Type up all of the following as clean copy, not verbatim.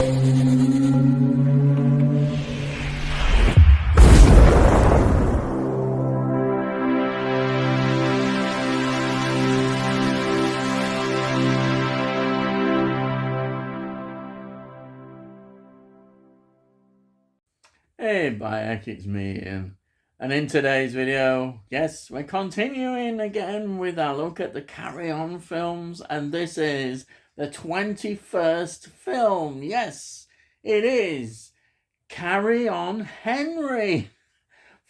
Hey, Bayek, it's me, Ian. And in today's video, yes, we're continuing again with our look at the Carry On films, and this is the 21st film. Yes, it is Carry On Henry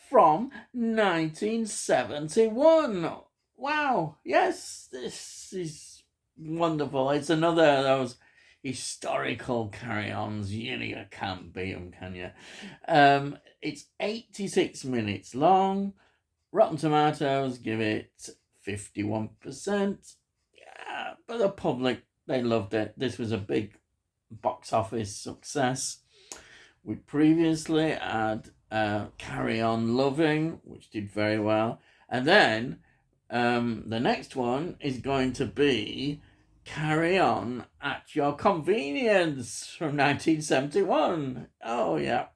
from 1971. Wow, yes, this is wonderful. It's another of those historical carry-ons. You can't beat them, can you? It's 86 minutes long. Rotten Tomatoes give it 51%. Yeah, but the public, they loved it. This was a big box office success. We previously had Carry On Loving, which did very well. And then the next one is going to be Carry On at Your Convenience from 1971. Oh, yeah.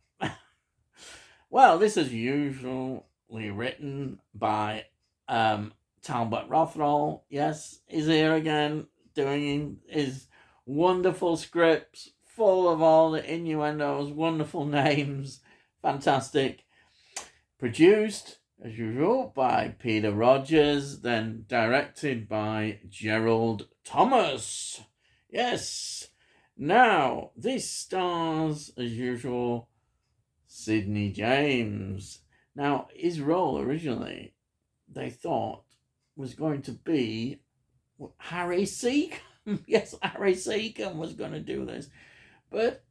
Well, this is usually written by Talbot Rothroll. Yes, he's here again doing his wonderful scripts full of all the innuendos, wonderful names, fantastic. Produced, as usual, by Peter Rogers, then directed by Gerald Thomas. Yes. Now, this stars, as usual, Sidney James. Now, his role originally, they thought, was going to be Harry Seacombe. Yes, Harry Seacombe was going to do this. But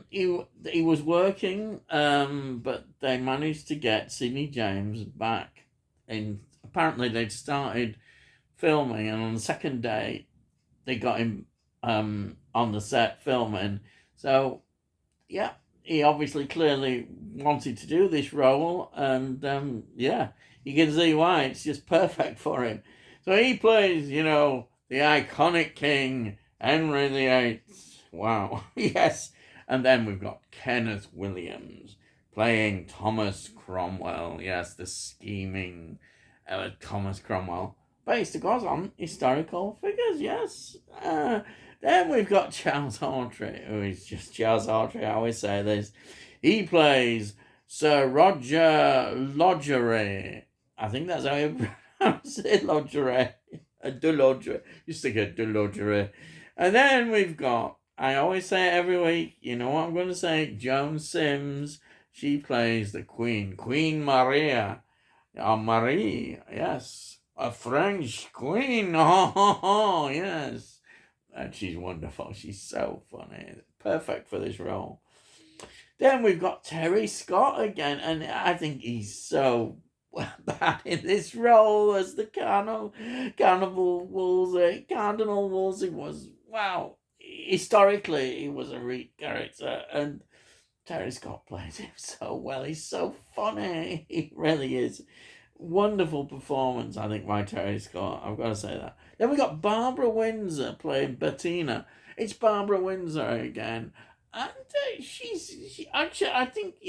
he was working, but they managed to get Sidney James back. And apparently they'd started filming, and on the second day, they got him on the set filming. So, yeah, he obviously clearly wanted to do this role, and yeah, you can see why. It's just perfect for him. So he plays, the iconic king, Henry VIII. Wow, yes. And then we've got Kenneth Williams playing Thomas Cromwell. Yes, the scheming Thomas Cromwell. Based, of course, on historical figures, yes. Then we've got Charles Hawtrey, who is just Charles Hawtrey, I always say this. He plays Sir Roger Lodgeray. I think that's how you pronounce it, Lodgeray. De Lodgeray. You stick a De Lodgeray. And then we've got, I always say it every week, you know what I'm going to say, Joan Sims. She plays the Queen, Queen Maria. Marie, yes. A French queen. Oh, yes. And she's wonderful. She's so funny. Perfect for this role. Then we've got Terry Scott again, and I think he's so bad in this role as the Cardinal Wolsey. Cardinal Wolsey was, wow, historically he was a real character, and Terry Scott plays him so well. He's so funny. He really is. Wonderful performance, I think, by Terry Scott. I've got to say that. Then we got Barbara Windsor playing Bettina. It's Barbara Windsor again. And she actually, I think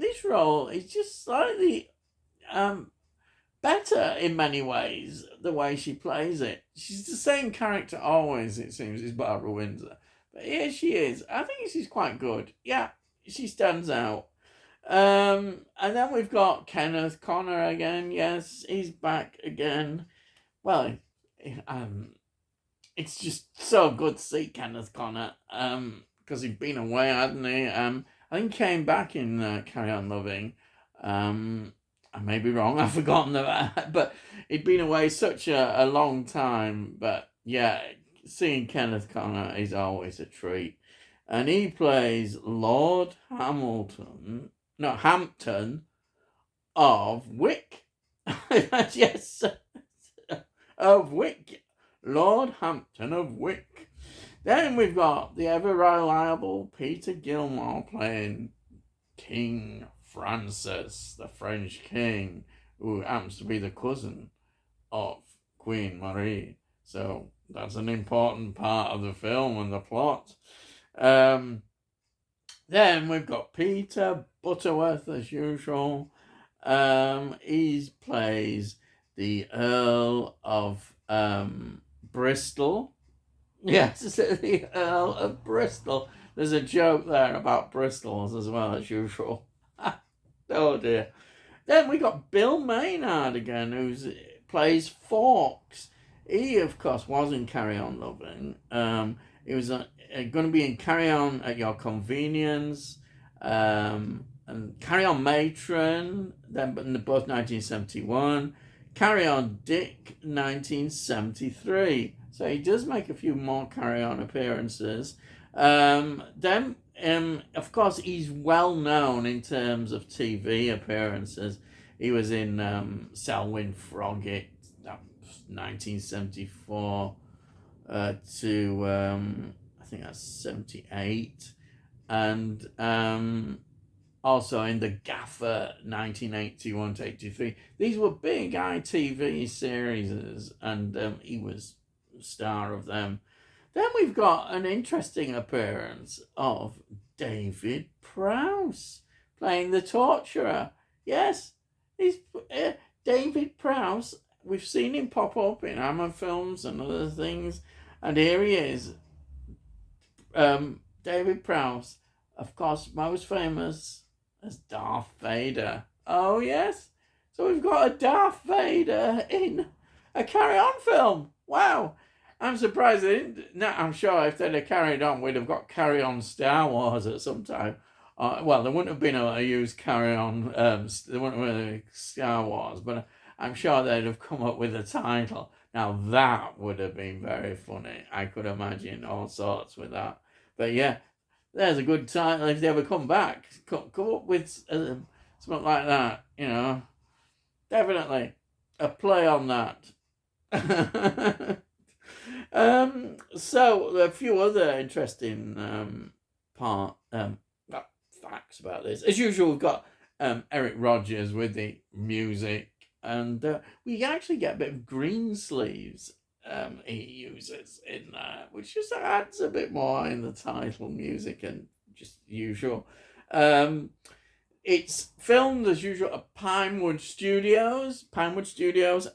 this role is just slightly better in many ways, the way she plays it. She's the same character always, it seems, as Barbara Windsor. But here she is. I think she's quite good. Yeah, she stands out. And then we've got Kenneth Connor again. Yes, he's back again. Well, it's just so good to see Kenneth Connor. Because he'd been away, hadn't he? I think he came back in Carry On Loving. I may be wrong. I've forgotten that, but he'd been away such a long time. But yeah, seeing Kenneth Connor is always a treat. And he plays Lord Hampton of Wick. Yes, of Wick. Lord Hampton of Wick. Then we've got the ever reliable Peter Gilmore playing King Francis, the French king, who happens to be the cousin of Queen Marie. So that's an important part of the film and the plot. Um, then we've got Peter Butterworth as usual. He plays the Earl of Bristol. Yes, the Earl of Bristol. There's a joke there about Bristols as well as usual. Oh dear. Then we got Bill Maynard again, who plays Fawkes. He, of course, was in Carry On Loving. He was going to be in Carry On at Your Convenience, and Carry On Matron, then both 1971. Carry On Dick, 1973. So he does make a few more Carry On appearances. Then of course, he's well known in terms of TV appearances. He was in Selwyn Froggatt, that was 1974 to I think that's 78, and also in The Gaffer, 1981 to 83. These were big ITV series, and he was star of them. Then we've got an interesting appearance of David Prowse playing the torturer. Yes, he's David Prowse. We've seen him pop up in Hammer films and other things, and here he is. David Prowse, of course, most famous as Darth Vader. Oh yes, so we've got a Darth Vader in a Carry On film. Wow. I'm surprised they didn't. No, I'm sure if they'd have carried on, we'd have got Carry On Star Wars at some time. Well, they wouldn't have been able to use Carry On. They wouldn't have been Star Wars, but I'm sure they'd have come up with a title. Now that would have been very funny. I could imagine all sorts with that. But yeah, there's a good title if they ever come back. Come up with something like that. You know, definitely a play on that. So a few other interesting facts about this. As usual, we've got Eric Rogers with the music, and we actually get a bit of Greensleeves he uses in there, which just adds a bit more in the title music and just usual. It's filmed as usual at Pinewood Studios,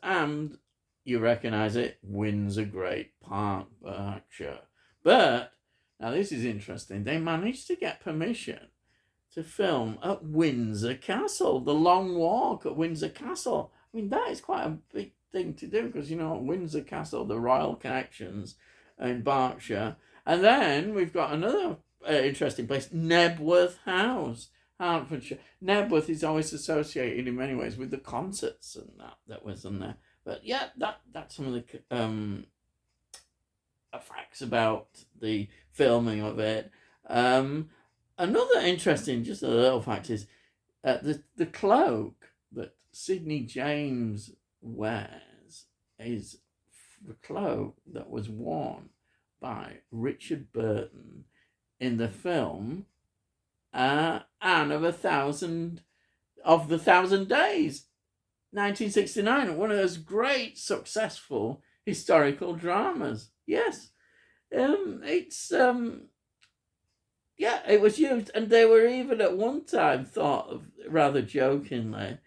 and you recognise it, Windsor Great Park, Berkshire. But, now this is interesting, they managed to get permission to film at Windsor Castle, the Long Walk at Windsor Castle. I mean, that is quite a big thing to do because, you know, Windsor Castle, the royal connections in Berkshire. And then we've got another interesting place, Knebworth House, Hertfordshire. Knebworth is always associated in many ways with the concerts and that was in there. But yeah, that's some of the facts about the filming of it. Another interesting, just a little fact is the cloak that Sidney James wears is the cloak that was worn by Richard Burton in the film Anne of the Thousand Days. 1969, one of those great successful historical dramas. Yes, it's it was used, and they were even at one time thought of, rather jokingly,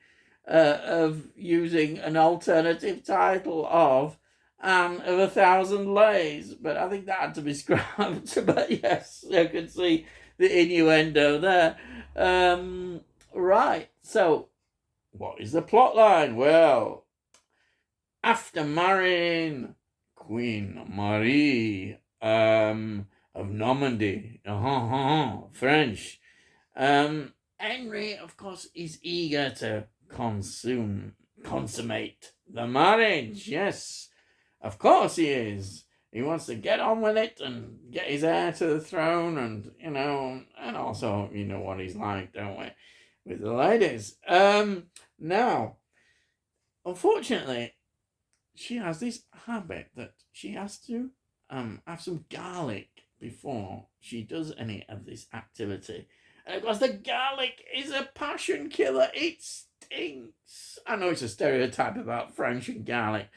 of using an alternative title of Anne of a Thousand Lays, but I think that had to be scrapped. But yes, you can see the innuendo there. Right, so what is the plot line? Well, after marrying Queen Marie of Normandy, French, Henry, of course, is eager to consummate the marriage. Yes, of course he is. He wants to get on with it and get his heir to the throne, and and also, you know what he's like, don't we, with the ladies. Now, unfortunately, she has this habit that she has to have some garlic before she does any of this activity. And of course, the garlic is a passion killer. It stinks. I know it's a stereotype about French and garlic.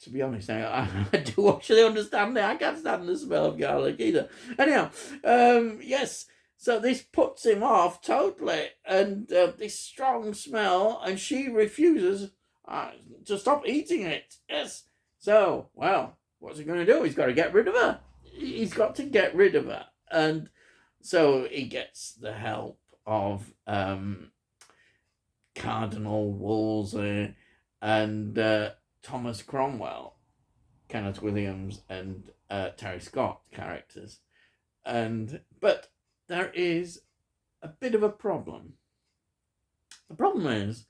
to be honest, I do actually understand it. I can't stand the smell of garlic either. Anyhow, yes. So this puts him off totally, and this strong smell, and she refuses to stop eating it. Yes. So, well, what's he going to do? He's got to get rid of her. He's got to get rid of her, and so he gets the help of Cardinal Wolsey and Thomas Cromwell, Kenneth Williams, and Terry Scott characters. But there is a bit of a problem. The problem is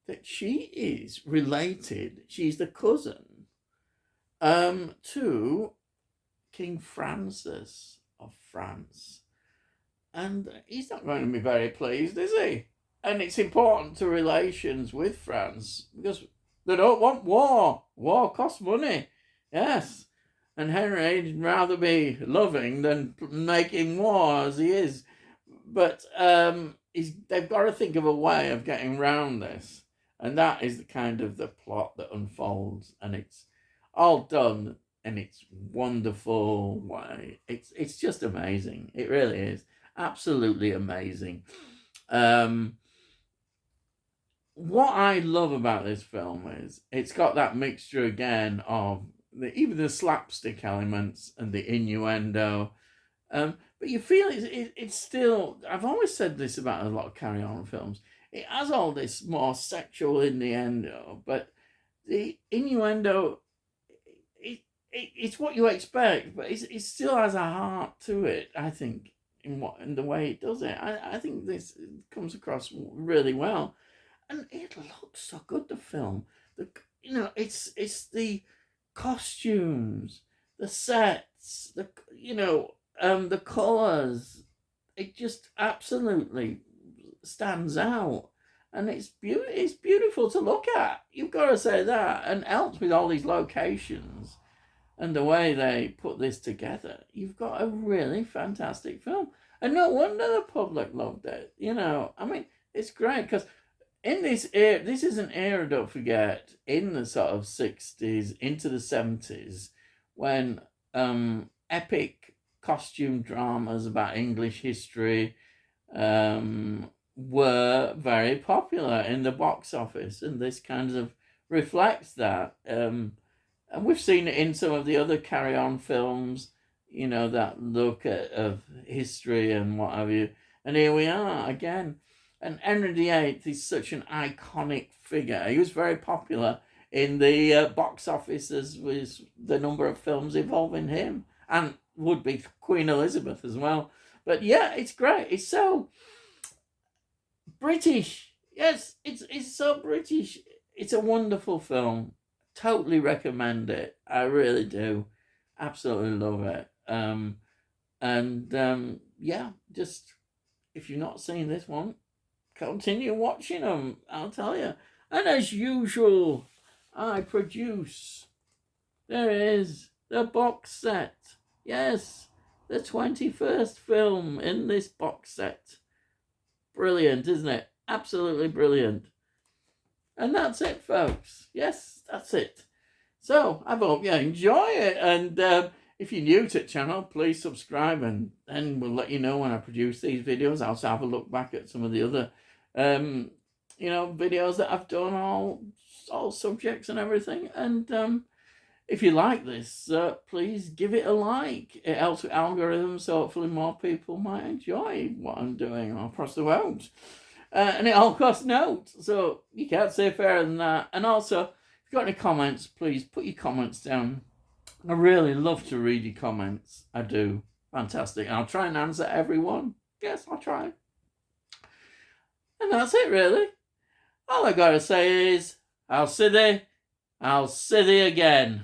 that she is related, she's the cousin to King Francis of France. And he's not going to be very pleased, is he? And it's important to relations with France because they don't want war. War costs money. Yes. And Henry'd rather be loving than making war as he is. But they've got to think of a way of getting round this. And that is the kind of the plot that unfolds. And it's all done in its wonderful way. It's just amazing. It really is. Absolutely amazing. What I love about this film is it's got that mixture again of even the slapstick elements and the innuendo. But you feel it's still, I've always said this about a lot of Carry On films, it has all this more sexual innuendo, but the innuendo, it's what you expect, but it still has a heart to it, I think, in the way it does it. I think this comes across really well. And it looks so good, the film. It's the costumes, the sets, the colours. It just absolutely stands out. And it's beautiful to look at. You've got to say that. And helps with all these locations and the way they put this together. You've got a really fantastic film. And no wonder the public loved it. I mean, it's great because in this era, this is an era, don't forget, in the sort of 60s into the 70s, when epic costume dramas about English history were very popular in the box office, and this kind of reflects that. And we've seen it in some of the other Carry On films, that look of history and what have you. And here we are again. And Henry VIII is such an iconic figure. He was very popular in the box office as was the number of films involving him, and would be Queen Elizabeth as well. But yeah, it's great. It's so British. Yes, it's so British. It's a wonderful film. Totally recommend it. I really do. Absolutely love it. Yeah, just if you've not seen this one, continue watching them, I'll tell you. And as usual, I produce. There is the box set. Yes, the 21st film in this box set. Brilliant, isn't it? Absolutely brilliant. And that's it, folks. Yes, that's it. So, I hope you enjoy it. And if you're new to the channel, please subscribe, and then we'll let you know when I produce these videos. I'll also have a look back at some of the other videos that I've done, all subjects and everything. And if you like this, please give it a like. It helps with algorithms, so hopefully more people might enjoy what I'm doing across the world. And it all costs notes, so you can't say fairer than that. And also, if you've got any comments, please put your comments down. I really love to read your comments. I do. Fantastic. And I'll try and answer everyone. Yes, I'll try. And that's it, really. All I gotta say is, I'll see thee again.